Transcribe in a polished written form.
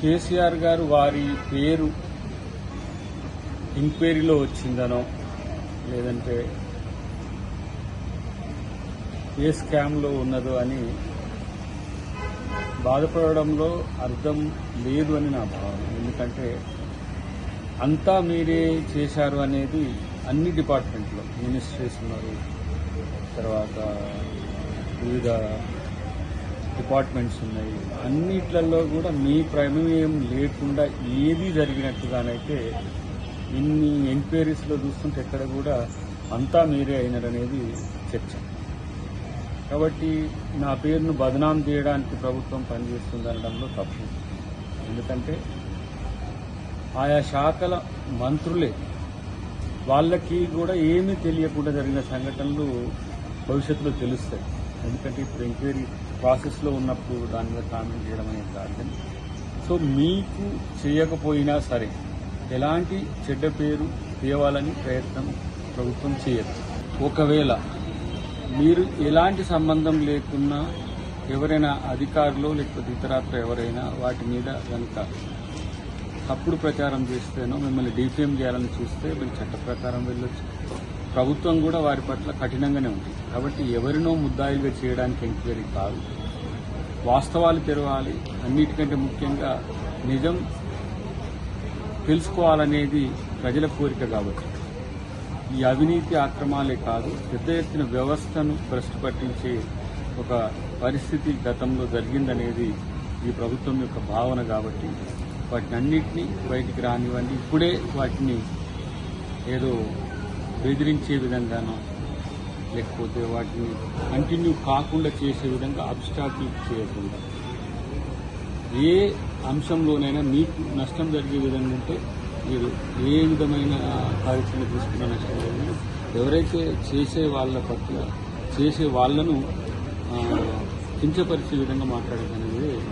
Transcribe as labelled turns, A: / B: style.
A: కేసీఆర్ గారు వారి పేరు ఎంక్వైరీలో వచ్చిందనో లేదంటే ఏ స్కామ్లో ఉన్నదో అని బాధపడడంలో అర్థం లేదు అని నా భావన. ఎందుకంటే అంతా మీరే చేశారు అనేది అన్ని డిపార్ట్మెంట్లో మినిస్ట్రీస్ ఉన్నారు, తర్వాత వివిధ డిపార్ట్మెంట్స్ ఉన్నాయి, అన్నిట్లలో కూడా మీ ప్రమేయం లేకుండా ఏది జరిగినట్టుగానైతే ఇన్ని ఎంక్వైరీస్లో చూస్తుంటే ఎక్కడ కూడా అంతా మీరే అయినారనేది చర్చ. కాబట్టి నా పేరును బదనాం చేయడానికి ప్రభుత్వం పనిచేస్తుందనడంలో తప్పు. ఎందుకంటే ఆయా శాఖల మంత్రులే వాళ్ళకి కూడా ఏమీ తెలియకుండా జరిగిన సంఘటనలు భవిష్యత్తులో తెలుస్తాయి. ఎందుకంటే ఇప్పుడు ఎంక్వైరీ ప్రాసెస్లో ఉన్నప్పుడు దాని మీద కామెంట్ చేయడం అనేది కాదు. సో మీకు చేయకపోయినా సరే ఎలాంటి చెడ్డ పేరు తేవాలని ప్రయత్నం ప్రభుత్వం చేయదు. ఒకవేళ మీరు ఎలాంటి సంబంధం లేకున్నా ఎవరైనా అధికారులు లేకపోతే ఇతరత్ర ఎవరైనా వాటి మీద కనుక తప్పుడు ప్రచారం చేస్తేనో మిమ్మల్ని డిఫేమ్ చేయాలని చూస్తే మీరు చట్ట ప్రకారం వెళ్ళొచ్చు. ప్రభుత్వం కూడా వారి పట్ల కఠినంగానే ఉంటుంది. కాబట్టి ఎవరినో ముద్దాయిలుగా చేయడానికి ఎంక్వైరీ కాదు, వాస్తవాలు తెరవాలి. అన్నిటికంటే ముఖ్యంగా నిజం తెలుసుకోవాలనేది ప్రజల కోరిక. కాబట్టి ఈ అవినీతి అక్రమాలే కాదు, పెద్ద ఎత్తున వ్యవస్థను భ్రష్టు పట్టించే ఒక పరిస్థితి గతంలో జరిగిందనేది ఈ ప్రభుత్వం యొక్క భావన. కాబట్టి వాటిని అన్నింటినీ బయటికి రానివ్వండి. ఇప్పుడే వాటిని ఏదో బెదిరించే విధంగానో లేకపోతే వాటిని కంటిన్యూ కాకుండా చేసే విధంగా అబ్స్టాకిల్ చేయకుండా ఏ అంశంలోనైనా మీకు నష్టం జరిగే విధంగా ఉంటే మీరు ఏ విధమైన కార్యక్రమం తీసుకున్న నష్టం లేదు. ఎవరైతే చేసే వాళ్ళ పట్ల చేసే వాళ్లను కించపరిచే విధంగా మాట్లాడేదని